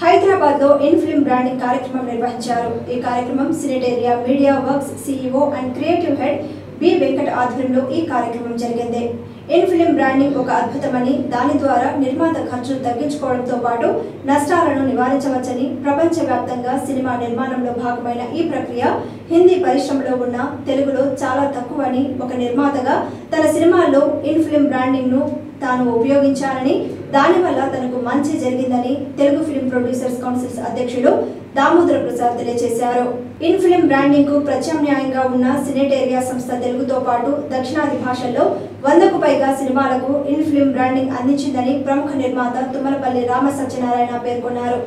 హైదరాబాద్ లో in film branding కార్యక్రమం నిర్వహించారు. ఈ కార్యక్రమం Cinetaria media works CEO and creative head B Venkat ఆధ్వర్యంలో ఈ కార్యక్రమం జరిగింది. ఇన్ ఫిల్మ్ బ్రాండింగ్ ఒక అద్భుతమని, దాని ద్వారా నిర్మాత ఖర్చులు తగ్గించుకోవడంతో పాటు నష్టాలను నివారించవచ్చని, ప్రపంచవ్యాప్తంగా సినిమా నిర్మాణంలో భాగమైన ఈ ప్రక్రియ హిందీ పరిశ్రమలో ఉన్న తెలుగులో చాలా తక్కువని, ఒక నిర్మాతగా తన సినిమాల్లో ఇన్ ఫిల్మ్ బ్రాండింగ్ ను తాను ఉపయోగించాలని, దానివల్ల తనకు మంచి జరిగిందని తెలుగు ఫిల్మ్ ప్రొడ్యూసర్స్ కౌన్సిల్స్ అధ్యక్షుడు దామోదర ప్రసాద్ తెలియజేశారు. ఇన్ ఫిల్మ్ బ్రాండింగ్ కు ప్రత్యామ్నాయంగా ఉన్న సినెటేరియా సంస్థ తెలుగుతో పాటు దక్షిణాది భాషల్లో 100కు పైగా సినిమాలకు ఇన్ ఫిల్మ్ బ్రాండింగ్ అందించిందని ప్రముఖ నిర్మాత తుమ్మలపల్లి రామ సత్యనారాయణ పేర్కొన్నారు.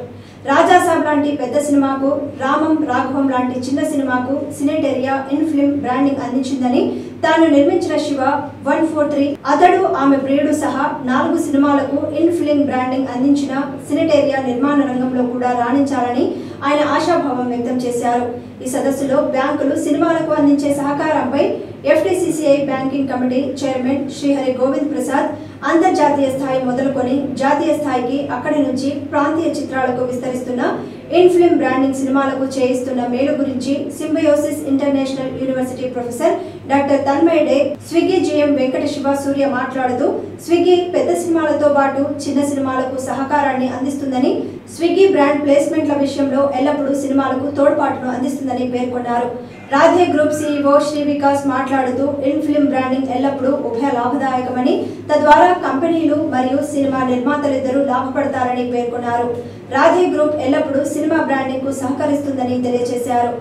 రాజాసాబ్ లాంటి పెద్ద సినిమాకు, రామం రాఘవం లాంటి చిన్న సినిమాకు సినెటేరియా ఇన్ ఫిల్మ్ బ్రాండింగ్ అందించిందని, తాను నిర్మించిన శివ 143, అతడు ఆమె ప్రియుడు సహా 4 సినిమాలకు ఇన్ ఫిల్మ్ బ్రాండింగ్ అందించిన సినెటేరియా నిర్మాణ రంగంలో కూడా రాణించాలని ఆయన ఆశాభావం వ్యక్తం చేశారు. ఈ సదస్సులో బ్యాంకులు సినిమాలకు అందించే సహకారంపై FTCCI banking committee chairman Srihari Govind Prasad అంతర్జాతీయ స్థాయి మొదలుకొని జాతీయ స్థాయికి, అక్కడి నుంచి ప్రాంతీయ చిత్రాలకు విస్తరిస్తున్న ఇన్ ఫిల్మ్ బ్రాండింగ్ సినిమాలకు చేయిస్తున్న మేలు గురించి Symbiosis International University professor doctor Tanmay Dey, Swiggy GM Venkata Siva Surya మాట్లాడుతూ, స్విగ్గీ పెద్ద సినిమాలతో పాటు చిన్న సినిమాలకు సహకారాన్ని అందిస్తుందని, స్విగ్గీ బ్రాండ్ ప్లేస్మెంట్ల విషయంలో ఎల్లప్పుడూ సినిమాలకు తోడ్పాటును అందిస్తుందని పేర్కొన్నారు. రాధే గ్రూప్ CEO శ్రీ వికాస్ మాట్లాడుతూ, ఇన్ ఫిల్మ్ బ్రాండింగ్ ఎల్లప్పుడూ ఉభయ లాభదాయకమని, తద్వారా కంపెనీలు మరియు సినిమా నిర్మాతలిద్దరూ లాభపడతారని పేర్కొన్నారు. రాధే గ్రూప్ ఎల్లప్పుడూ సినిమా బ్రాండింగ్ కు సహకరిస్తుందని తెలియజేశారు.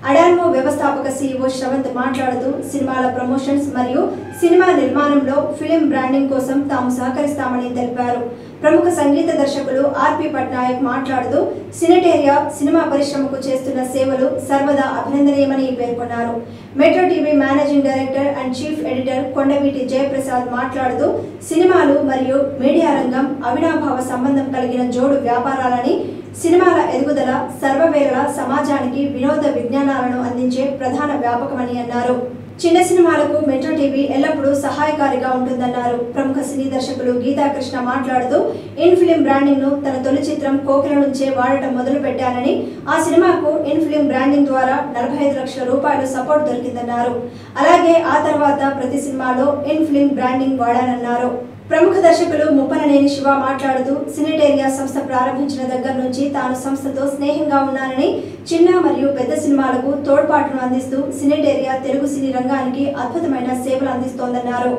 అడాన్మో వ్యవస్థాపక CEO శ్రవంత్ మాట్లాడుతూ, సినిమాల ప్రమోషన్స్ మరియు సినిమా నిర్మాణంలో ఫిల్మ్ బ్రాండింగ్ కోసం తాము సహకరిస్తామని తెలిపారు. ప్రముఖ సంగీత దర్శకులు RP పట్నాయక్ మాట్లాడుతూ, సినెటేరియా సినిమా పరిశ్రమకు చేస్తున్న సేవలు సర్వదా అభినందనీయమని పేర్కొన్నారు. Metro TV managing director and chief editor Kondaveeti Jayaprasad మాట్లాడుతూ, సినిమాలు మరియు మీడియా రంగం అవినాభావ సంబంధం కలిగిన జోడు వ్యాపారాలని, సినిమాల ఎదుగుదల సర్వవేళలా సమాజానికి వినోద విజ్ఞానాలను అందించే ప్రధాన వ్యాపకమని అన్నారు. చిన్న సినిమాలకు మెట్రో టీవీ ఎల్లప్పుడూ సహాయకారిగా ఉంటుందన్నారు. ప్రముఖ సినీ దర్శకులు గీతాకృష్ణ మాట్లాడుతూ, ఇన్ ఫిల్మ్ బ్రాండింగ్ ను తన తొలి చిత్రం కోకిల నుంచే వాడటం మొదలు పెట్టానని, ఆ సినిమాకు ఇన్ ఫిల్మ్ బ్రాండింగ్ ద్వారా 45 లక్షల రూపాయలు సపోర్ట్ దొరికిందన్నారు. అలాగే ఆ తర్వాత ప్రతి సినిమాలో ఇన్ ఫిల్మ్ బ్రాండింగ్ వాడానన్నారు. ప్రముఖ దర్శకులు ముప్పననేని శివ మాట్లాడుతూ, సినెటేరియా సంస్థ ప్రారంభించిన దగ్గర నుంచి తాను సంస్థతో స్నేహంగా ఉన్నానని, చిన్న మరియు పెద్ద సినిమాలకు తోడ్పాటును అందిస్తూ సినెటేరియా తెలుగు సినీ రంగానికి అద్భుతమైన సేవలు అందిస్తోందన్నారు.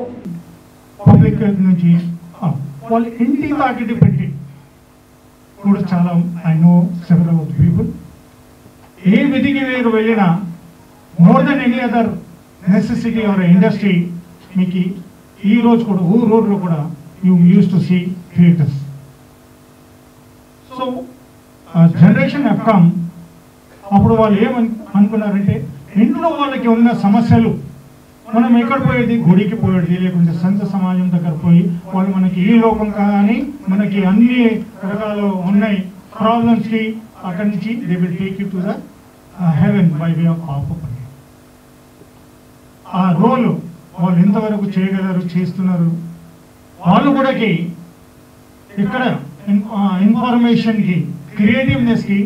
ఈ రోజు కూడా ఊర్లో కూడా you used to see theatres. So generation have come. అప్పుడు వాళ్ళు ఏమనుకున్నారంటే, ఇంట్లో వాళ్ళకి ఉన్న సమస్యలు మనం ఎక్కడ పోయేది, గుడికి పోయేది, లేకుంటే సంత సమాజం దగ్గర పోయి వాళ్ళు మనకి ఈ లోకం కానీ మనకి అన్ని రకాలు ఉన్నాయి ప్రాబ్లమ్స్కి, అక్కడి నుంచి they will take you to the heaven by way of opportunity. ఆ రోల్ వాళ్ళు ఎంతవరకు చేయగలరు, చేస్తున్నారు. వాళ్ళు కూడా ఇక్కడ ఇన్ఫర్మేషన్కి, క్రియేటివ్నెస్కి,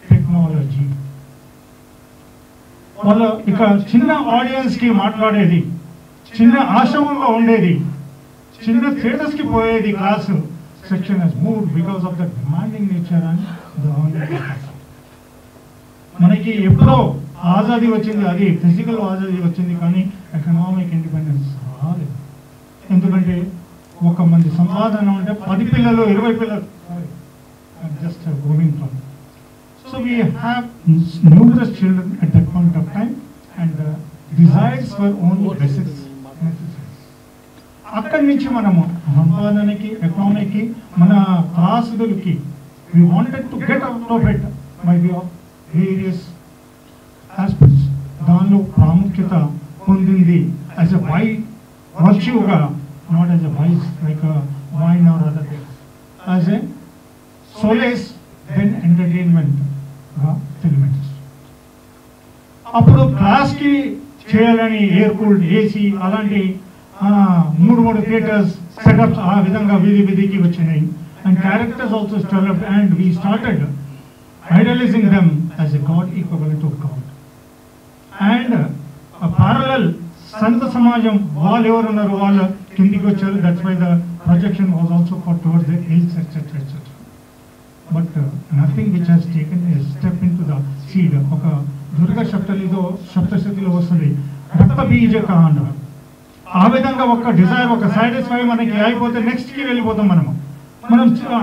టెక్నాలజీ, వాళ్ళు ఇక్కడ చిన్న ఆడియన్స్కి మాట్లాడేది, చిన్న ఆశ్రమంలో ఉండేది, చిన్న థియేటర్స్కి పోయేది. Class section has moved because of the demanding nature and మనకి ఎప్పుడో ఆజాదీ వచ్చింది, అది ఫిజికల్ ఆజాదీ వచ్చింది, కానీ ఎకనామిక్ ఇండిపెండెన్స్ రాలేదు. ఎందుకంటే ఒక మంది సంపాదన ఉంటే 10 పిల్లలు 20 పిల్లలు just going from. So we have numerous children at that point of time and desires for only basics necessities. అక్కడి నుంచి మనము సంపాదనకి, ఎకనామిక్కి, మన త్రాసులకి we wanted to get out of it by way of various aspects. దానిలో ప్రాముఖ్యత పొందింది యాజ్ ఎ వర్చ్యూగా, not as a vice like wine or other things, as a solace then ఎంటర్టైన్మెంట్గా ఫిల్మ్ ఇండస్ట్రీ. అప్పుడు క్లాస్కి చేయాలని ఎయిర్ కూల్డ్ AC అలాంటి 3 theatres setups ఆ విధంగా వీధికి వచ్చినాయి. And characters also developed and we started idolizing them as a God equivalent of God. And a parallel సంత సమాజం వాళ్ళు ఎవరున్నారు వాళ్ళు కిందికి వచ్చారు. That's why the projection was also for towards the hills etcetera etcetera. But nothing which has taken a step into the seed. ఒక దుర్గా సప్తశతిలో వస్తుంది రక్త బీజ కాండ. ఆ విధంగా ఒక డిజైర్ ఒక సాటిస్ఫై మనకి అయిపోతే నెక్స్ట్కి వెళ్ళిపోతాం. మనం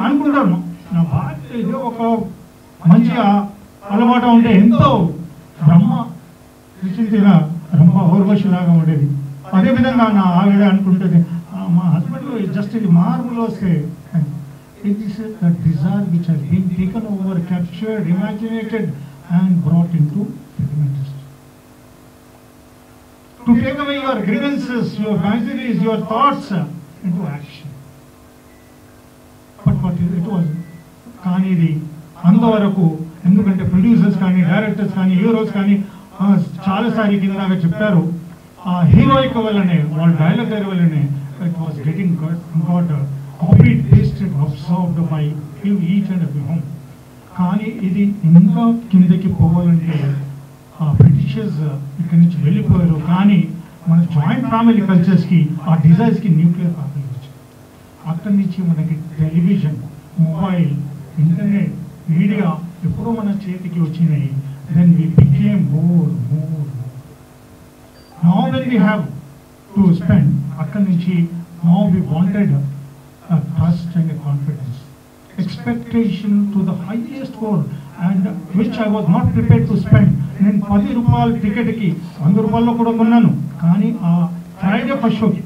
అనుకుంటాము నా భార్య ఏదో ఒక మంచి అలవాటు ఉంటే ఎంతో బ్రహ్మ విచింతిగా బ్రహ్మ ఔర్వశిలాగా ఉండేది. అదేవిధంగా నా ఆవిడ అనుకుంటుంది మా హస్బెండ్ జస్ట్ ఇది మార్పులు వస్తే it is the desire which has been taken over, captured, imaginated and brought in to to take away your grievances, your miseries, your thoughts into action. But what it was కానీ ఇది అంతవరకు ఎందుకంటే producers కానీ directors కానీ heroes కానీ చాలాసారి కిందగా చెప్పారు ఆ heroic వల్లనే వాళ్ళ డైలాగ్ వల్లనే it was getting got copy pasted observed by each and every home. కానీ ఇది ఇంకా కిందకి పోవాలంటే బ్రిటిషర్స్ ఇక్కడి నుంచి వెళ్ళిపోయారు. కానీ మన జాయింట్ ఫ్యామిలీ కల్చర్స్కి ఆ డిజైర్స్కి న్యూక్లియర్ ఫ్యామిలీ వచ్చింది. అక్కడి నుంచి మనకి టెలివిజన్, మొబైల్, ఇంటర్నెట్, మీడియా ఎప్పుడో మన చేతికి వచ్చినాయి. Then we became more. Now when we have to spend అక్కడి నుంచి now we wanted trust and confidence, expectation to the highest goal and which I was not prepared to spend. నేను 10 రూపాయల టికెట్కి 100 రూపాయల్లో కూడా కొన్నాను. కానీ ఆ ఫ్రైడే ఫస్ట్ షోకి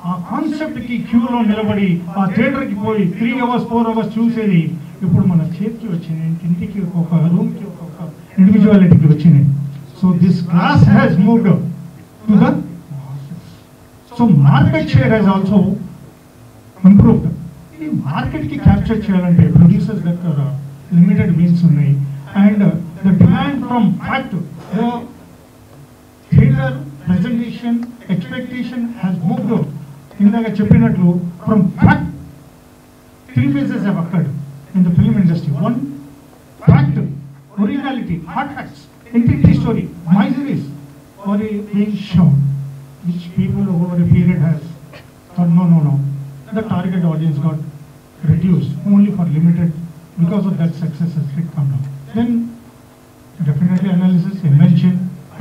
ఆ కాన్సెప్ట్కి క్యూలో నిలబడి ఆ థియేటర్కి పోయి 3 hours 4 hours చూసేది ఇప్పుడు మన చేతికి వచ్చినాయి. ఇంటికి ఒక రూమ్కి ఒక్కొక్క ఇండివిజువాలిటీకి వచ్చినాయి. So this class has moved to the so market share has also improved. ఈ మార్కెట్కి క్యాప్చర్ చేయాలంటే ప్రొడ్యూసర్స్ దగ్గర లిమిటెడ్ మీన్స్ ఉన్నాయి. And the demand from fact theatre presentation expectation has moved. ఇందాక చెప్పినట్లు from fact 3 phases have occurred in the film industry. 1, fact, originality, hard facts, integrity story, miseries or being shown, which people over a period has thought no. The target audience got reduced only for limited. Because of that, success has come down. Then definitely analysis, invention,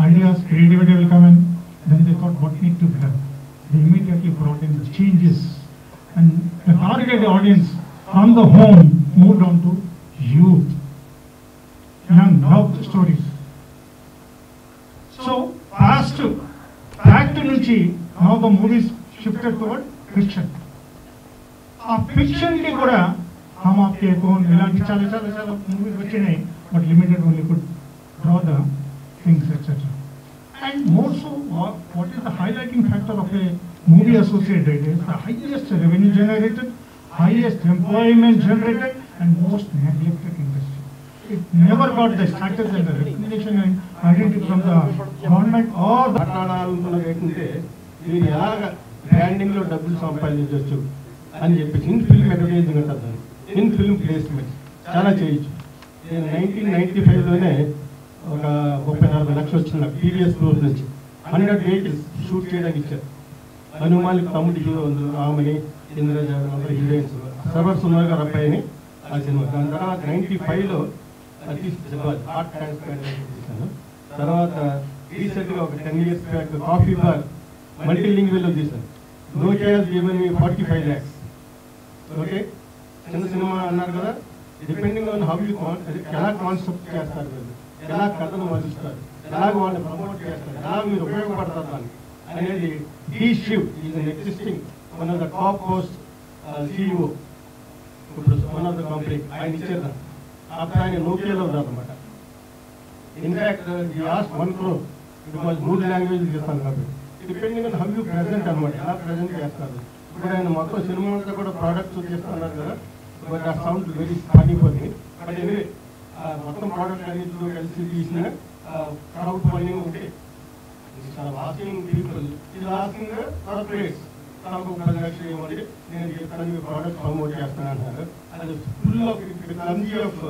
ideas, creativity will come in. Then they thought what need to be done. They immediately brought in the changes, and the target audience from the home moved on to youth, young, love stories. So past fact nunchi now the movies shifted toward fiction. ఆ ఫిక్షన్కి కూడా హమ్ ఆప్కే కౌన్ ఇలాంటి చాలా చాలా చాలా movies వచ్చినాయి. But limited only could draw the things etcetera. And more so what is the highlighting factor of a movie associated is the highest revenue generated, highest employment generated and most neglected industry. It never got the status and the recognition and identity from the government or the మాట్లాడాలనుకున్నది మీరు ఎలాగ బ్రాండింగ్లో డబ్బులు సంపాదించవచ్చు అని చెప్పేసి in film advertising ఉంటుంది. In film placement చాలా చేయొచ్చు. నేను 1995లోనే ఒక 30-40 లక్షలు వచ్చిన పీవీఎస్ గ్రూప్ నుంచి 100 vehicles షూట్ చేయడానికి ఇచ్చారు. హనుమాన్కి తమ్ముడి హీరో ఆమెని, ఇంద్రజ అందరు హీరోయిన్స్, సర్వర్ సుందర్ గారు అబ్బాయిని ఆ సినిమా. దాని తర్వాత 95లో హార్ట్ ట్రాన్స్ప్లాంట్ తీశాను. తర్వాత రీసెంట్గా ఒక 10 years బ్యాక్ కాఫీ బార్ మల్టీలింగ్వేల్లో తీశాను. Nokia given me 45 lakhs. Okay, చిన్న సినిమా అన్నారు కదా. డిపెండింగ్ ఆన్ హౌ యూ ఎలా కాన్సెప్ట్ చేస్తారు, ఎలా కథను మలుస్తారు, ఎలా వాళ్ళని ప్రమోట్ చేస్తారు, ఎలా మీరు ఉపయోగపడతారు దాన్ని అనేది. The Shiv is an existing one of the top post CEO ఇప్పుడు వన్ ఆఫ్ ద కంపెనీ. ఆయన ఇచ్చారు అప్పుడు ఆయన నోకియాలో ఉన్నారనమాట. ఇన్ఫాక్ట్ ఈ ఆస్క్ 1 crore బికాజ్ 3 languages చేస్తాను కాబట్టి. Depending on how you present అనమాట, ఎలా ప్రజెంట్ చేస్తారు. ఇప్పుడు ఆయన మొత్తం సినిమా అంతా కూడా ప్రోడక్ట్స్ చేస్తున్నారు కదా. బట్ ఆ sound very funny for me. But anyway మొత్తం ప్రోడక్ట్ అన్నింటిలో కలిసి తీసిన క్రౌడ్ ఫండింగ్ ఒకటి. ఆస్కింగ్ పీపుల్ ఇది ఆస్కింగ్ కార్పొరేట్స్ నాకు 10 లక్షలు ఇవ్వండి, నేను చెప్తాను మీ ప్రోడక్ట్ ప్రమోట్ చేస్తాను అంటున్నారు. అది full of clumsy of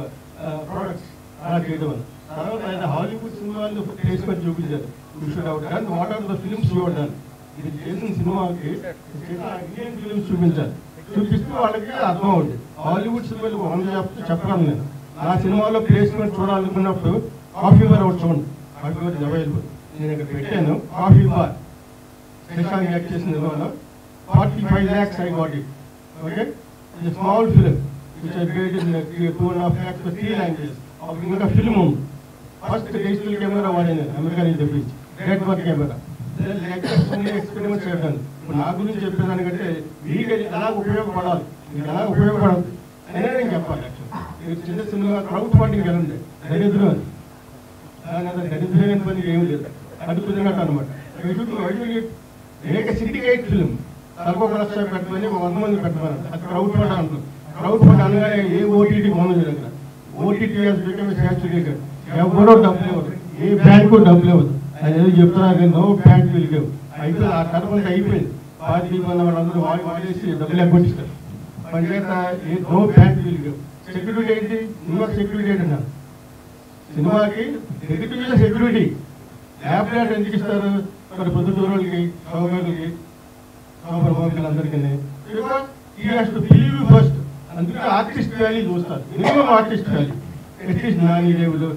products అలా చేయడం వల్ల. తర్వాత ఆయన హాలీవుడ్ సినిమాలు చేసుకొని చూపించారు. You should have done what are the films you have done. ఇది చేసిన సినిమాకి ఇండియన్ ఫిల్మ్స్ చూపించాలి. చూపిస్తూ వాళ్ళకి అర్థం అవుతుంది. హాలీవుడ్ సినిమాలు 100 చెప్పగలను నేను. నా సినిమాలో ప్లేస్మెంట్ చూడాలనుకున్నప్పుడు కాఫీ బార్ ఒకటి చూడండి. Coffee bar is available. నేను ఇక్కడ పెట్టాను కాఫీ బార్. శశాంక్ యాక్ట్ చేసిన సినిమాలో 45 lakhs I got it. Okay? It's a small film which I made in 2.5 lakhs for 3 languages. ఇంకా ఫిల్మ్ ఉంది. ఫస్ట్ డిజిటల్ కెమెరా వాడాను అమెరికా నుంచి తెప్పించి రెడ్ వన్ కెమెరా. ఎక్స్పెరిమెంట్స్ చేశాను. ఇప్పుడు నా గురించి చెప్పేదానికంటే మీకు ఎలా ఉపయోగపడాలి, మీకు ఎలా ఉపయోగపడదు అనేది నేను చెప్పాలి. యాక్చువల్లీ చిన్న సినిమా క్రౌడ్ ఫండింగ్ వెళ్ళండి దరిద్రం అని. దరిద్రమైన పని ఏమి లేదు, అడుగుతున్నట్టు అనమాట. సిండికేట్ ఫిల్మ్ తక్కువ లక్ష పెట్టమని 100 మంది పెట్టమన్నారు. అది క్రౌడ్ ఫండ్ అంటున్నారు. క్రౌడ్ ఫండ్ అనగానే ఏ ఓటీటీ పొందదు దగ్గర. OTT saturated. ఎవరో డబ్బులు ఇవ్వదు, ఏ బ్యాంకు డబ్బులు ఇవ్వదు. అది ఏదో చెప్తున్నారు, నో బ్యాంక్ విలువ అయిపోయింది. ఆ టర్మ్ అయిపోయింది. పార్టీ మన వాళ్ళందరూ వాడేసి డబ్బులు ఎగ్గొట్టిస్తారు. పంచాయత నో బ్యాంక్ విలువ. సెక్యూరిటీ ఏంటి? సినిమా సెక్యూరిటీ ఏంటన్నారు. సినిమాకి నెగిటివ్ సెక్యూరిటీ. ల్యాప్టాప్ ఎందుకు ఇస్తారు? మరి పొద్దుటూరులకి, సౌకర్యాలకి, అందరికీ ఫస్ట్. అందుకే ఆర్టిస్ట్ వాల్యూ చూస్తారు. Minimum artist value. At least Nani దేవుడు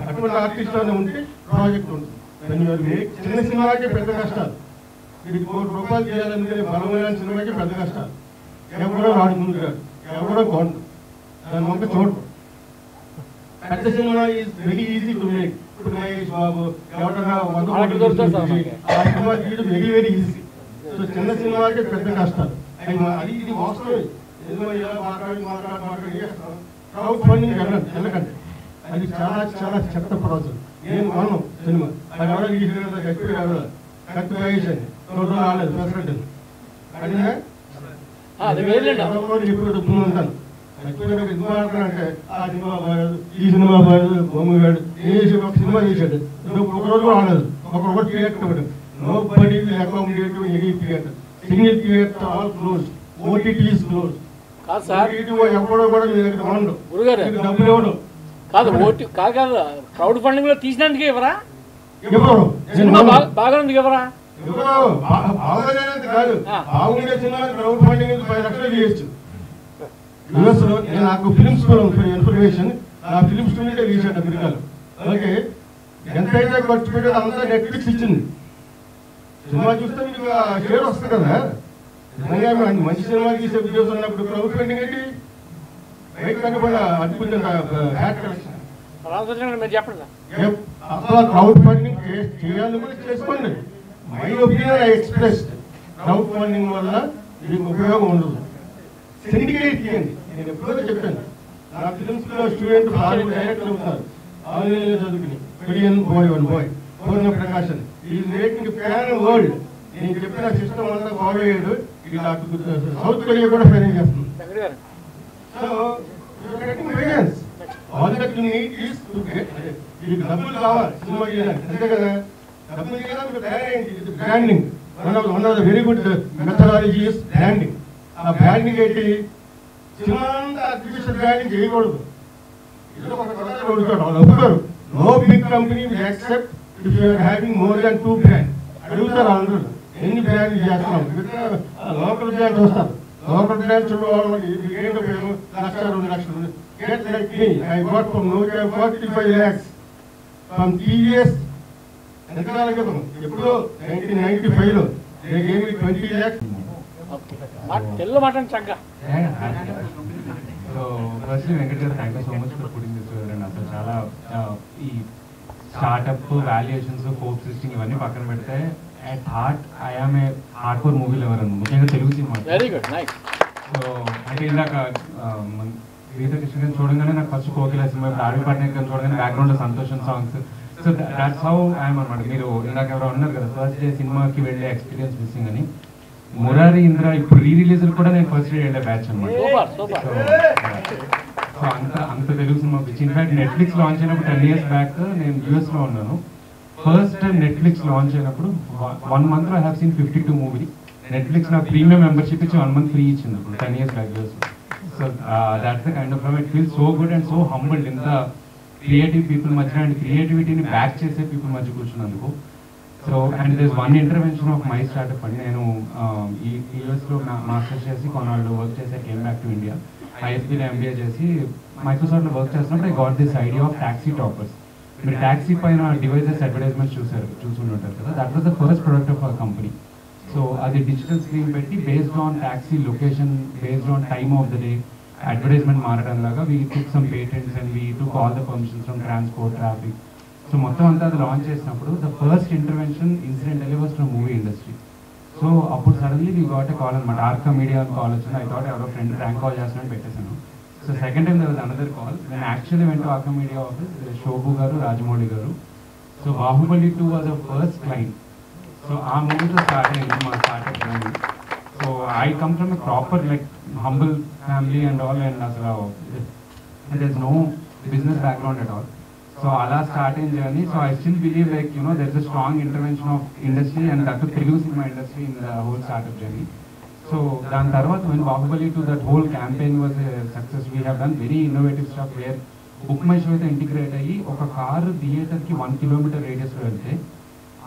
అటువంటి ఆర్టిస్ట్ అని ఉంటే ప్రాజెక్ట్ ఉంటుంది. చిన్న సినిమాకే పెద్ద కష్టాలు. ఇది 1 కోటి రూపాయలు చేయాలంటే బలమైన సినిమాకి పెద్ద కష్టాలు. ఎవడో రాడు ముందుగాడు, ఎవడో కొండు, దాని మొక్క చూడరు. పెద్ద cinema is very easy to make. ఇప్పుడు మహేష్ బాబు ఎవరైనా 100 కోట్లు ఆ సినిమా తీయడం వెరీ వెరీ ఈజీ. సో చిన్న సినిమాకే పెద్ద కష్టాలు. అది ఇది వాస్తవమే. క్రౌడ్ ఫండింగ్ వెళ్ళకండి. అది చాలా చాలా చెత్త ప్రాసెస్. నేను కొన్నాను సినిమా. అది ఎవరో కత్తి మహేష్ అని రాలేదు ప్రెసిడెంట్. అడిగినా ఇప్పుడు ఉంటాను. ఎందుకు మాట్లాడాలంటే ఆ సినిమా బాగాడు, ఈ సినిమా బాగాడు, బొమ్మ గాడు ఒక సినిమా చేశాడు. ఒక రోజు కూడా రాలేదు. ఒక థియేటర్ ఇవ్వడు. Nobody will accommodate any theatre. Single theatre all close. OTT is close. ఎవడో కూడా మీ దగ్గర ఉండదు. డబ్బులు ఇవ్వడు. కాదు కాదు క్రౌడ్ ఫండింగ్ లో తీసినందుకే ఇవ్వరా? ఎవరు బాగానందుకు ఇవ్వరా? బాగోలేనంత కాదు. బాగుండే సినిమా క్రౌడ్ ఫండింగ్ 10 లక్షలు చేయొచ్చు. యుఎస్ లో నాకు ఫిల్మ్ స్కూల్ ఇన్ఫర్మేషన్. నా ఫిల్మ్ స్టూడెంట్ తీసాడు అమెరికాలో. ఓకే, ఎంతైతే ఖర్చు పెట్టేది అంతా నెట్ఫ్లిక్స్ ఇచ్చింది. సినిమా చూస్తే మీకు షేర్ వస్తుంది కదా. నిజంగా మంచి సినిమా తీసే ఉద్యోగం ఉన్నప్పుడు క్రౌడ్ ఫండింగ్ ఏంటి? బయట కనబడ అద్భుతంగా హ్యాట్ కలెక్షన్. అసలు క్రౌడ్ ఫండింగ్ చేయాలని కూడా చేసుకోండి. My opinion I express. Crowd funding వల్ల మీకు ఉపయోగం ఉండదు. సిండికేట్ చేయండి. నేను ఎప్పుడో చెప్పాను. నా ఫిల్మ్స్ లో స్టూడెంట్ డైరెక్టర్ అవుతారు. ఆన్లైన్లో చదువుకుని Korean boy Purna Prakashan is making fan world. నేను చెప్పిన సిస్టమ్ అంతా ఫాలో అయ్యాడు. ఇలా సౌత్ కొరియా కూడా ఫైరింగ్ చేస్తుంది. So all that you need is to get. మీకు డబ్బులు కావాలి సినిమా చేయడానికి, అంతే కదా. డబ్బులు చేయడానికి branding. One of the very good methodology is branding. ఆ బ్రాండింగ్ ఏంటి? సినిమా అంతా ఆర్టిఫిషియల్ బ్రాండింగ్ చేయకూడదు. ఒప్పుకోరు. No big company will accept if you are having more than 2 brand. అడుగుతారు అందరూ ఎన్ని బ్రాండ్లు చేస్తున్నాం. లోకల్ బ్రాండ్స్ వస్తారు. లోకల్ బ్రాండ్స్ వాళ్ళకి ఏంటి ఉపయోగం? 1,00,000 2 లక్షలు. Get like me. I got from Nokia 45 lakhs from TVS. ఎంతకాలం క్రితం? ఎప్పుడో 1995లో. They gave me 20 lakhs. Telugu మాట్లాడండి చక్కగా. సో ఫస్ట్లీ వెంకట్ గారు, thank you so much for putting this and అసలు చాలా ఈ స్టార్ట్అప్ వాల్యుయేషన్స్ హోప్ సిస్టింగ్ ఇవన్నీ పక్కన పెడితే at heart I am a hardcore movie lover అన్న, ముఖ్యంగా Telugu cinema. Very good, nice. So అంటే ఇందాక గీత కృష్ణ గారిని చూడగానే నాకు ఫస్ట్ కోకిల సినిమా, ఆర్వి పట్నాయక్ గారిని చూడగానే బ్యాక్గ్రౌండ్లో సంతోషం songs. So that's how I'm అనమాట. మీరు ఇందాక ఎవరో అన్నారు కదా ఫస్ట్ డే సినిమాకి వెళ్ళే ఎక్స్పీరియన్స్ మిస్సింగ్ అని. మురారి ఇంద్ర ఇప్పుడు రీ-రిలీజ్ కూడా నేను ఫస్ట్ డే వెళ్ళే బ్యాచ్ అనమాట. సో అంత తెలుగు సినిమా పిచ్చి. ఇన్ఫాక్ట్ నెట్ఫ్లిక్స్ లాంచ్ అయినప్పుడు 10 years బ్యాక్ నేను యూఎస్లో ఉన్నాను. ఫస్ట్ టైం నెట్ఫ్లిక్స్ లాంచ్ అయినప్పుడు 1 month I have seen 52 movie Netflix నాకు ప్రీమియం మెంబర్షిప్ ఇచ్చి 1 month ఫ్రీ ఇచ్చింది అప్పుడు 10 years back. So that's the kind of it feel so good and so humbled ఇంత క్రియేటివ్ పీపుల్ మధ్య అండ్ క్రియేటివిటీని back చేసే people మధ్య కూర్చున్నందుకు. So and this one intervention of my startup అండి. నేను ఈ యూఎస్లో మాస్టర్స్ చేసి కొన్నాళ్ళు వర్క్ చేసి కేమ్ బ్యాక్ టు ఇండియా. ఐఎస్బీలో ఎంబీఏ చేసి మైక్రోసాఫ్ట్లో వర్క్ చేస్తున్నప్పుడు I got this idea of taxi toppers. మీరు ట్యాక్సీ పైన డివైజెస్ అడ్వర్టైజ్మెంట్స్ చూసుంటారు కదా, that was the first product of our company. So అది డిజిటల్ స్క్రీన్ పెట్టి based on taxi location, based on time of the day advertisement మారడం లాగా we took some patents and we took all the permissions from transport, traffic. So మొత్తం అంతా అది launch చేసినప్పుడు the first intervention incidentally was from movie industry. So అప్పుడు suddenly we got a call అనమాట, Arka media అని call వచ్చింది. I thought ఎవరో friend prank call చేస్తున్నాను పెట్టేశాను. So second time there was another call. నేను actually went Arka media office, Shobu garu, Rajamouli garu. So Baahubali 2 was a first client. So ఆ మూవీతో స్టార్ట్ అయింది మా startup journey. So I come from a proper like humble family and all, and అసలు there is no business background at all. So అలా start అయిన journey. So I still believe like there is a strong intervention of industry and that Telugu cinema industry in the whole startup journey. So దాని తర్వాత when Baahubali 2 that whole campaign was a success, we have done very innovative stuff where book my show అయితే integrate అయ్యి ఒక car థియేటర్కి 1 kilometer రేడియస్లో వెళ్తే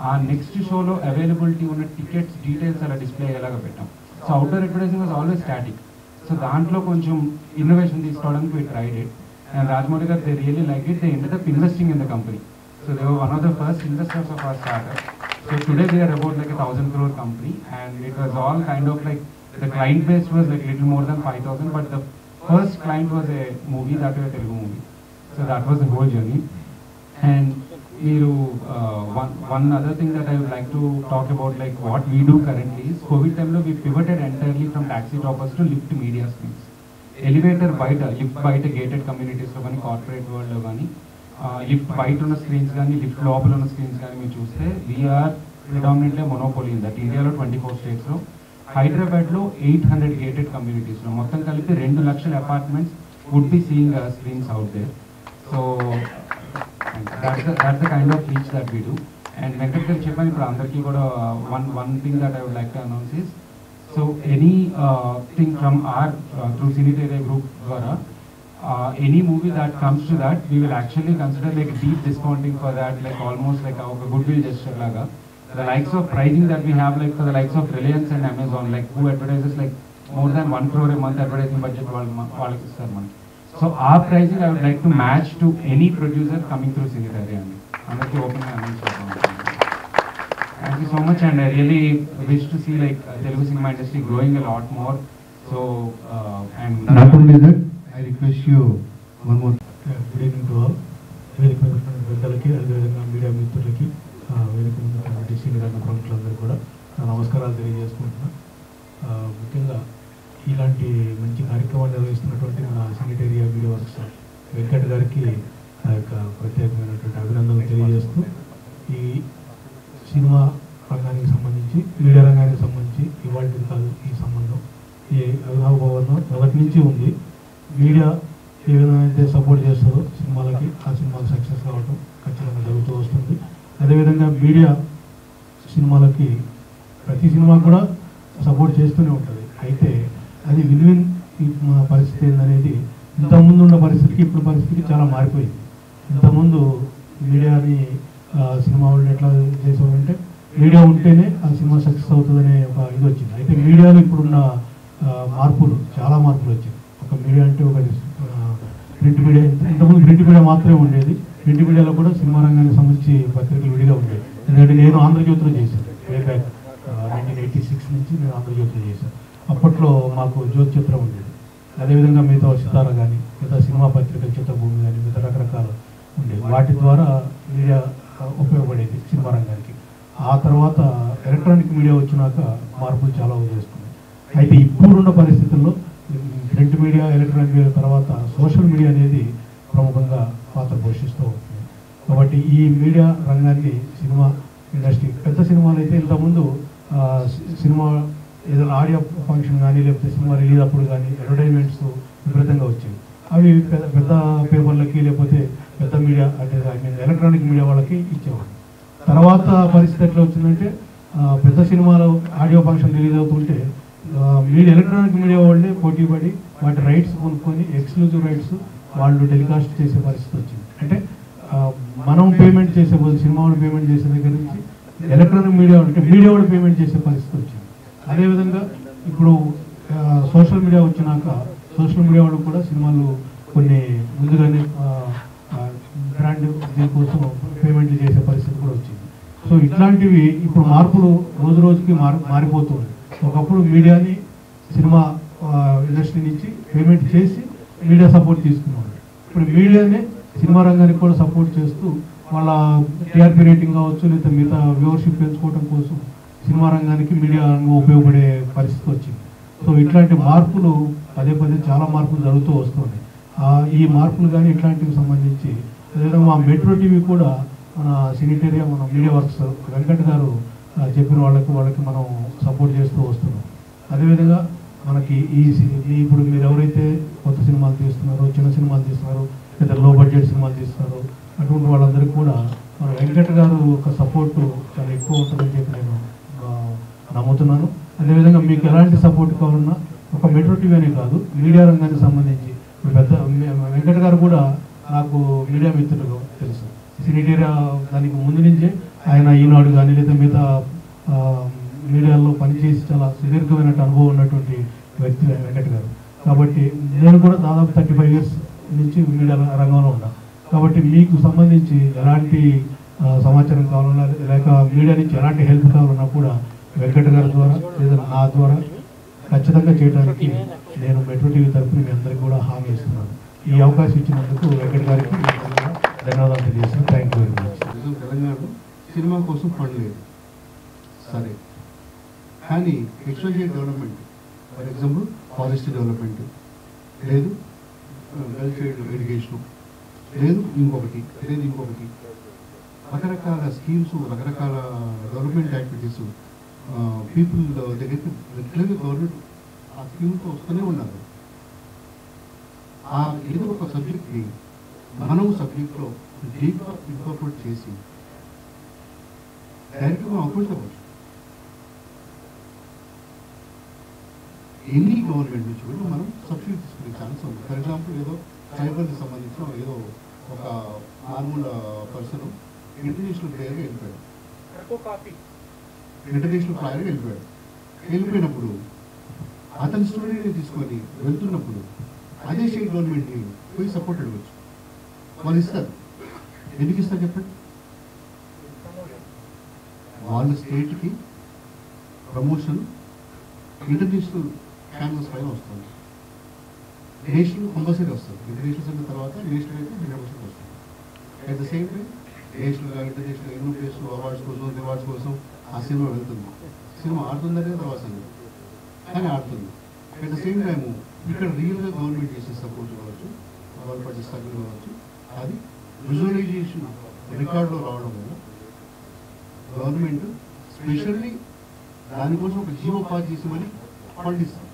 ఆ next షోలో availability ఉన్న టికెట్స్ డీటెయిల్స్ అలా డిస్ప్లే అయ్యేలాగా పెట్టాం. So outdoor advertising was always static. So దాంట్లో కొంచెం ఇన్నోవేషన్ తీసుకోవడానికి we tried it. And Rajmouli garu, they really liked it. They ended up investing in the company. So they were one of the first investors of our startup. So today they are about like a 1,000 crore company, and it was all kind of like the client base was like little more than 5,000, but the first client was a movie, that was a Telugu movie. So that was the whole journey. And one other thing that I would like to talk about, like what we do currently is COVID time lo we pivoted entirely from taxi toppers to lift media screens. Elevator బయట, lift బయట gated కమ్యూనిటీస్లో కానీ corporate వరల్డ్లో కానీ lift బయట ఉన్న screens కానీ lift లోపల ఉన్న స్క్రీన్స్ కానీ మీరు చూస్తే we are predominantly monopoly in that. ఇండియాలో 24 స్టేట్స్లో, హైదరాబాద్లో 800 గేటెడ్ కమ్యూనిటీస్లో మొత్తం కలిపి 2 లక్షల apartments would be seeing screens out there. So that's the kind of reach that we do. And Venkat garu చెప్పాను ఇప్పుడు అందరికీ కూడా one thing that I would like to announce is, so any thing from our through Ciniteria group dwara, any movie that comes to that, we will actually consider like deep discounting for that, like almost like a goodwill gesture laga. The likes of pricing that we have, like for the likes of Reliance and Amazon, like who advertises like more than 1 crore a month advertising budget వాళ్ళకి ఇస్తారు మనకి. So our pricing I would like to match to any producer coming through Ciniteria అండి. అందరికీ ఓపెన్గా announce చేస్తాం. Thank you so much, and I really wish to see like Telugu cinema industry growing a lot more. So not only that, I request you one more. Good evening to all. వేదిక మీద పెద్దలకి, అదేవిధంగా media మిత్రులకి, వేదిక మీద senior రంగ ప్రముఖులందరూ కూడా నమస్కారాలు తెలియజేసుకుంటున్నా. ముఖ్యంగా ఇలాంటి మంచి కార్యక్రమాలు నిర్వహిస్తున్నటువంటి మన సినిటేరియా వీడియో వర్క్స్ వెంకట్ గారికి ఆ యొక్క ప్రత్యేకమైనటువంటి అభినందనలు తెలియజేస్తూ, ఈ సినిమా రంగానికి సంబంధించి, మీడియా రంగానికి సంబంధించి ఇవాళ కాదు ఈ సంబంధం, ఈ అవినాభావం మొదటి నుంచి ఉంది. మీడియా ఏ విధంగా అయితే సపోర్ట్ చేస్తుందో సినిమాలకి, ఆ సినిమాలు సక్సెస్ కావడం ఖచ్చితంగా జరుగుతూ వస్తుంది. అదేవిధంగా మీడియా సినిమాలకి, ప్రతి సినిమా కూడా సపోర్ట్ చేస్తూనే ఉంటుంది. అయితే అది విన్ పరిస్థితి ఏందనేది ఇంతకుముందు ఉన్న పరిస్థితికి ఇప్పుడు పరిస్థితికి చాలా మారిపోయింది. ఇంతకుముందు మీడియాని సినిమా వాళ్ళు ఎట్లా చేసేవారంటే మీడియా ఉంటేనే ఆ సినిమా సక్సెస్ అవుతుందనే ఒక ఇది వచ్చింది. అయితే మీడియాలో ఇప్పుడున్న మార్పులు, చాలా మార్పులు వచ్చాయి. ఒక మీడియా అంటే ఒక ప్రింట్ మీడియా, ఇంతకుముందు ప్రింట్ మీడియా మాత్రమే ఉండేది. ప్రింట్ మీడియాలో కూడా సినిమా రంగానికి సంబంధించి పత్రికలు విడిగా ఉండేవి. ఎందుకంటే నేను ఆంధ్రజ్యోతిలో చేశాను, వే బ్యాక్ 1986 నుంచి నేను ఆంధ్రజ్యోతిలో చేశాను. అప్పట్లో మాకు జ్యోతి చిత్రం ఉండేది. అదేవిధంగా మిగతా సితార కానీ, మిగతా సినిమా పత్రికలు, చిత్రభూమి కానీ, మిగతా రకరకాలు ఉండేవి. వాటి ద్వారా మీడియా ఉపయోగపడేది సినిమా రంగానికి. ఆ తర్వాత ఎలక్ట్రానిక్ మీడియా వచ్చినాక మార్పులు చాలా చేసుకున్నాయి. అయితే ఇప్పుడున్న పరిస్థితుల్లో ప్రింట్ మీడియా, ఎలక్ట్రానిక్ మీడియా తర్వాత సోషల్ మీడియా అనేది ప్రముఖంగా పాత్ర పోషిస్తూ ఉంటుంది. కాబట్టి ఈ మీడియా రంగాన్ని, సినిమా ఇండస్ట్రీ, పెద్ద సినిమాలు అయితే ఇంతకుముందు సినిమా ఏదైనా ఆడియో ఫంక్షన్ కానీ, లేకపోతే సినిమా రిలీజ్ అప్పుడు కానీ అడ్వర్టైజ్మెంట్స్ విపరీతంగా వచ్చాయి. అవి పెద్ద పేపర్లకి, లేకపోతే పెద్ద మీడియా అంటే ఎలక్ట్రానిక్ మీడియా వాళ్ళకి ఇచ్చేవాళ్ళు. తర్వాత పరిస్థితి ఎట్లా వచ్చిందంటే పెద్ద సినిమాలో ఆడియో ఫంక్షన్ రిలీజ్ అవుతుంటే మీడియా ఎలక్ట్రానిక్ మీడియా వాళ్ళే పోటీ పడి వాటి రైట్స్ కొనుక్కొని ఎక్స్క్లూజివ్ రైట్స్ వాళ్ళు టెలికాస్ట్ చేసే పరిస్థితి వచ్చింది. అంటే మనం పేమెంట్ చేసే బదులు సినిమా వాళ్ళు పేమెంట్ చేసే దగ్గర నుంచి ఎలక్ట్రానిక్ మీడియా అంటే మీడియా వాళ్ళు పేమెంట్ చేసే పరిస్థితి వచ్చింది. అదేవిధంగా ఇప్పుడు సోషల్ మీడియా వచ్చినాక సోషల్ మీడియా వాళ్ళు కూడా సినిమాలు కొన్ని ముందుగానే బ్రాండ్ దీనికోసం పేమెంట్లు చేసే పరిస్థితి కూడా వచ్చింది. సో ఇట్లాంటివి ఇప్పుడు మార్పులు రోజు రోజుకి మారిపోతుంది. ఒకప్పుడు మీడియాని సినిమా ఇండస్ట్రీ నుంచి పేమెంట్ చేసి మీడియా సపోర్ట్ తీసుకునేవాళ్ళు. ఇప్పుడు మీడియానే సినిమా రంగానికి కూడా సపోర్ట్ చేస్తూ వాళ్ళ టీఆర్పీ రేటింగ్ కావచ్చు లేదా మిగతా వ్యూవర్షిప్ పెంచుకోవడం కోసం సినిమా రంగానికి మీడియా ఉపయోగపడే పరిస్థితి వచ్చింది. సో ఇట్లాంటి మార్పులు పదే పదే చాలా మార్పులు జరుగుతూ వస్తున్నాయి. ఈ మార్పులు కానీ ఇట్లాంటివి సంబంధించి అదేవిధంగా మా మెట్రో టీవీ కూడా మన సినిటేరియా మన మీడియా వర్క్స్ వెంకట్ గారు చెప్పిన వాళ్ళకి మనం సపోర్ట్ చేస్తూ వస్తున్నాం. అదేవిధంగా మనకి ఇప్పుడు మీరు ఎవరైతే కొత్త సినిమాలు తీస్తున్నారో చిన్న సినిమాలు తీస్తున్నారో లేదా లో బడ్జెట్ సినిమాలు తీస్తున్నారో అటువంటి వాళ్ళందరికీ కూడా మన వెంకట్ గారు ఒక సపోర్టు చాలా ఎక్కువ ఉంటుందని చెప్పి నేను నమ్ముతున్నాను. అదేవిధంగా మీకు ఎలాంటి సపోర్ట్ కావాలన్నా ఒక మెట్రో టీవీ అనే కాదు మీడియా రంగానికి సంబంధించి పెద్ద వెంకట్ గారు కూడా నాకు మీడియా మిత్రులు తెలుసు. సినిటేరియా దానికి ముందు నుంచే ఆయన ఈనాడు కానీ లేదా మిగతా మీడియాలో పనిచేసి చాలా సుదీర్ఘమైన అనుభవం ఉన్నటువంటి వ్యక్తి వెంకట్ గారు. కాబట్టి నేను కూడా దాదాపు 35 years నుంచి మీడియా రంగంలో ఉన్నా. కాబట్టి మీకు సంబంధించి ఎలాంటి సమాచారం కావాలన్నా లేక మీడియా నుంచి ఎలాంటి హెల్ప్ కావాలన్నా కూడా వెంకట్ గారి ద్వారా లేదా నా ద్వారా ఖచ్చితంగా చేయడానికి నేను మెట్రో టీవీ తరఫున మీ అందరికీ కూడా హామీ ఇస్తున్నాను. ఈ అవకాశం ఇచ్చినందుకు వెంకట్ గారికి ధన్యవాదాలు తెలియజేస్తున్నాను. Thank you very much. తెలంగాణలో సినిమా కోసం ఫండ్ లేదు సరే, కానీ extension development for example forest development లేదు, వెల్ చైల్డ్ ఎడ్యుకేషన్ లేదు, ఇంకొకటి రకరకాల స్కీమ్స్ రకరకాల డెవలప్మెంట్ యాక్టివిటీస్ పీపుల్ దగ్గరికి రెగ్యులర్గా గవర్నమెంట్ ఆ స్కీమ్తో వస్తూనే ఉన్నారు. ఏదో ఒక సబ్జెక్ట్ని మనం సబ్జెక్ట్లో డీప్గా ఇన్కార్పొరేట్ చేసి డైరెక్ట్గా మనం అప్రోచ్ అవ్వచ్చు. ఎనీ గవర్నమెంట్ నుంచి కూడా మనం సబ్సిడీ తీసుకునే ఛాన్స్ ఉంది. ఫర్ ఎగ్జాంపుల్ ఏదో ట్రైబల్కి సంబంధించిన ఏదో ఒక నార్మల్ పర్సన్ ఇంటర్నేషనల్ ప్లేయర్గా వెళ్ళిపోయాడు, వెళ్ళిపోయినప్పుడు అతని స్టూడెంట్ని తీసుకొని వెళ్తున్నప్పుడు అదే స్టేట్ గవర్నమెంట్ని పోయి సపోర్ట్ అడగచ్చు. వాళ్ళు ఇస్తారు. ఎందుకు ఇస్తారు చెప్పండి? వాళ్ళ స్టేట్కి ప్రమోషన్ ఇంటర్నేషనల్ క్యాన్వస్ పైన వస్తుంది. నేషనల్ కంపల్సరీ వస్తుంది. ఇంటర్నేషనల్ అయిన తర్వాత నేషనల్ అయితే 100% వస్తుంది. అట్ ద సేమ్ టైం నేషనల్గా ఇంటర్నేషనల్ ఎన్నో ప్లేస్లో అవార్డ్స్ కోసం రివార్డ్స్ కోసం ఆ సినిమా వెళ్తుంది. సినిమా ఆడుతుందనే తర్వాత కానీ ఆడుతుంది. అట్ ద సేమ్ టైము ఇక్కడ రియల్గా గవర్నమెంట్ చేసే సపోర్ట్ కావచ్చు, వాళ్ళు పడే స్ట్రగుల్ కావచ్చు, అది విజువలైజేషన్ రికార్డులో రావడం వల్ల గవర్నమెంట్ స్పెషల్లీ దానికోసం ఒక జీవోపాధి చేసి మళ్ళీ ఫండ్ ఇస్తుంది.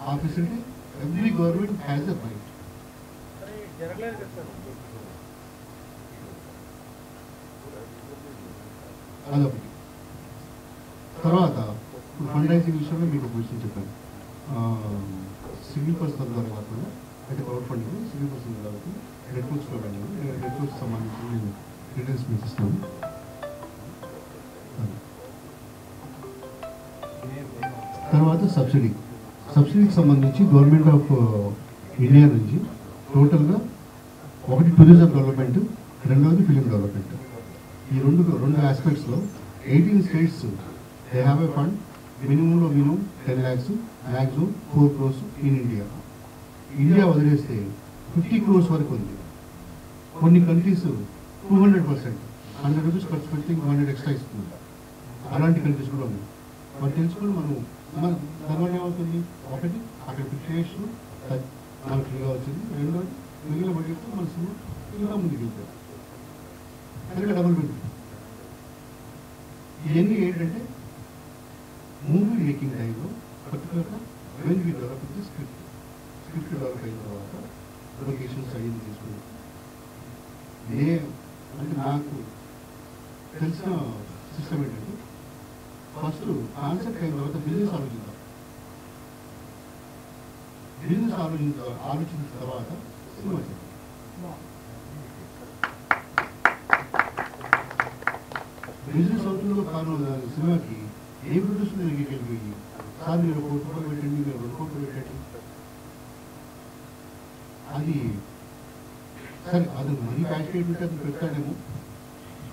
ఆ facility every government has a right. అదొకటి. తర్వాత ఇప్పుడు ఫండ్ రైజింగ్ విషయంలో మీకు ఒక విషయం చెప్పాను. సింగిల్ పర్సన్ ద్వారా కాకుండా అంటే క్రౌడ్ ఫండింగ్ సింగిల్ పర్సన్ కాబట్టి నెట్వర్క్స్లో వెళ్ళాను. నెట్వర్క్స్ సంబంధించి నేను డీటెయిల్స్ మీకు ఇస్తాను. తర్వాత సబ్సిడీకి సంబంధించి గవర్నమెంట్ ఆఫ్ ఇండియా నుంచి టోటల్గా ఒకటి టూరిజం డెవలప్మెంట్, రెండవది ఫిలిం డెవలప్మెంట్. ఈ రెండు ఆస్పెక్ట్స్లో 18 states they have a fund. మినిమంలో 10 lakhs, maximum 4 crores in India వదిలేస్తే 50 crores వరకు ఉంది. కొన్ని కంట్రీస్ 200%, 100 rupees ఖర్చు పెడితే 100 extra ఇస్తుంది. అలాంటి కంట్రీస్ కూడా ఉన్నాయి. మనం తెలుసుకొని మన దానివల్ల ఏమవుతుంది? ఒకటి అక్కడ ఫిక్సేషన్ మనకు ఫ్రీగా వచ్చింది, రెండోది మిగిలిన బడ్జెట్తో మన సినిమా ఇంకా ముందుకు వెళ్తాయి. అందుకే డబుల్ బెనిఫిట్. ఇవన్నీ ఏంటంటే మూవీ మేకింగ్ టైంలో పర్టికులర్గా when we develop the script develop అయిన తర్వాత లొకేషన్స్ అయ్యింది తీసుకుని అంటే నాకు తెలిసిన సిస్టమ్ ఏంటంటే ఫస్ట్ కాన్సెప్ట్ అయిన తర్వాత బిజినెస్ ఆలోచిద్దాం. బిజినెస్ ఆలోచించిన తర్వాత సినిమా చేద్దాం. బిజినెస్ అవుతుందో కాను సినిమాకి ఏ ప్రొడ్యూసర్ దగ్గరికి వెళ్ళిపోయి సార్ మీరు 1 కోటి రూపాయలు పెట్టండి, మీరు 2 కోట్లు పెట్టండి, అది సరే అది మరీ ప్యాకేజ్ ఉంటే అది పెడతాడేమో.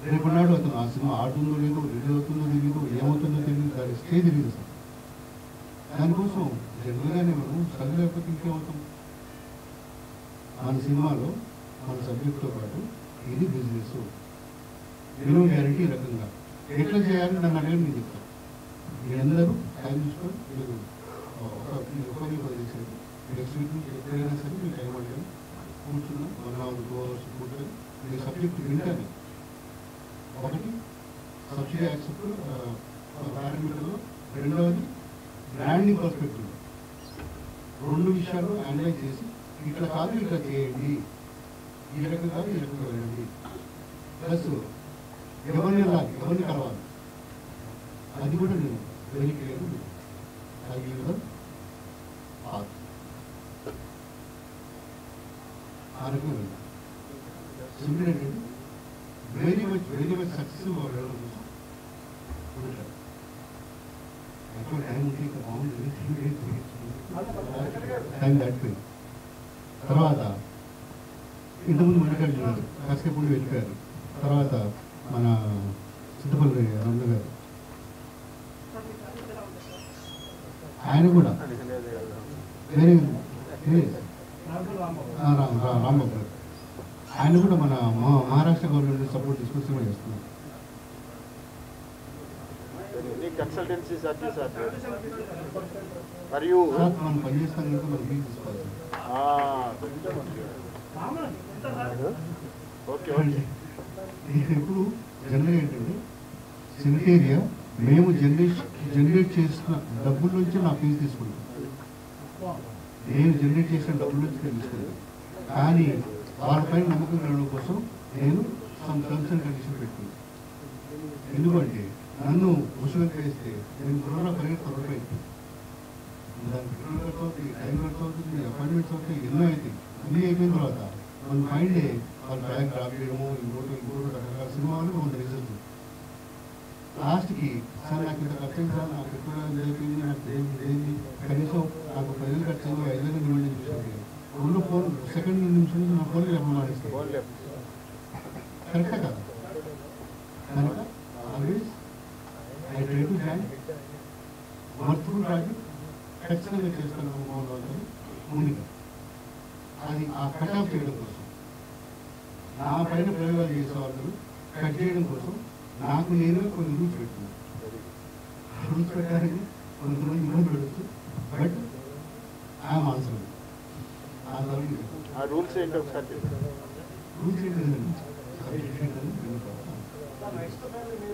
రేపన్నాడు అతను ఆ సినిమా ఆడుతుందో లేదో, రిలీజ్ అవుతుందో తెలియదు, ఏమవుతుందో తెలియదు, దాని స్టేజ్ తెలియదు సార్. దానికోసం జనరల్గానే మనం చదువు లేకపోతే ఇంకేమవుతాం. మన సినిమాలో మన సబ్జెక్ట్తో పాటు ఇది బిజినెస్ మినిమం గ్యారంటీ రకంగా ఎట్లా చేయాలని నన్ను అడగని నేను చెప్తాను. మీరందరూ టైం తీసుకొని మీరు ఒకరికి వదిలేసారు. నెక్స్ట్ వీక్ నుంచి ఎప్పుడైనా సరే మీరు టైం అడిగాను కూర్చున్నాం 1 hour 2 hours కూర్చొని మీ సబ్జెక్ట్ వింటాను. ఒకటి సబ్సిడీ యాక్సెప్ట్ పారామీటర్లో, రెండవది బ్రాండింగ్ పర్స్పెక్టివ్, 2 విషయాలు అనలైజ్ చేసి ఇట్లా కాదు ఇట్లా చేయండి, ఈ రకం కాదు ఈ రకంగా వెళ్ళండి, ప్లస్ ఎవరిని వెళ్ళాలి, ఎవరిని కలవాలి, అది కూడా నేను వెరీ క్లియర్ ఆ రకంగా వెళ్ళాలి. సింపుల్ ఏంటంటే వెరీ మచ్ సక్సెస్ఫుల్ వెళ్ళడం కోసం ఎక్కువ టైం ఉంటే ఇంకా బాగుంటుంది. టైం దాటిపోయింది. తర్వాత ఇంతకుముందు మల్లికార్జున గారు కాసేపు ఉండి వెళ్ళిపోయారు. తర్వాత మన చింతపల్లి రమణ గారు ఆయన కూడా వేరే రాంబాబు గారు ఆయన కూడా మన మహారాష్ట్ర గవర్నమెంట్ సపోర్ట్ తీసుకొని సినిమా చేస్తున్నారు. కన్సల్టెన్సీ మరియు మనం పనిచేస్తాం కనుక మనం ఫీజు తీసుకోవాలి. ఇప్పుడు జనరల్ ఏంటంటే సినిటేరియా మేము జనరేట్ చేసిన డబ్బుల నుంచి నా ఫీజు తీసుకుంటాం. నేను జనరేట్ చేసిన డబ్బుల నుంచి నేను తీసుకుంటాను. కానీ వాళ్ళపైన నమ్మకం కలగడం కోసం నేను సమ్ టర్మ్స్ అండ్ కండిషన్ పెట్టుకున్నాను. ఎందుకంటే నన్ను ఉసుగంత వేస్తే నేను పరిగెత్తుకోవడం దానికి పెట్రోల్ ఖర్చు అవుతుంది, టైం ఖర్చు అవుతుంది, అపాయింట్మెంట్స్ అవుతాయి, ఎన్నో అవుతాయి. అన్నీ అయిపోయిన తర్వాత మనం ఫైండ్ డే వాళ్ళు బ్యాగ్ డ్రాప్ చేయడము ఇంకోటి రకరకాల సినిమా వాళ్ళు మన రిజల్ట్ లాస్ట్కి సార్ నాకు ఇంత ఖర్చు అయింది సార్, నాకు పెట్రోల్ అయిపోయింది, నాకు ఏంది కనీసం నాకు 10,000 ఖర్చు అయింది, 5,000 ఇవ్వండి చూసాను. రెండు ఫోన్ సెకండ్ నిమిషం నుంచి నా ఫోన్లో చెప్పడం మానేస్తాను. కరెక్టా కదా? కనుక always I try to hand worthful project ఖచ్చితంగా చేస్తాను ముందుగా. అది ఆ కట్ ఆఫ్ చేయడం కోసం, నా పైన ప్రయోగాలు చేసే వాళ్ళు కట్ చేయడం కోసం నాకు నేను కొన్ని రూల్స్ పెట్టుకున్నాను. రూల్స్ పెట్టాలని కొంతమంది ఇబ్బంది పెట్టచ్చు, బట్ ఐఎమ్ ఆన్సర్. ఆ రూల్స్ ఏంటో ఒకసారి రూల్స్ ఏంటంటే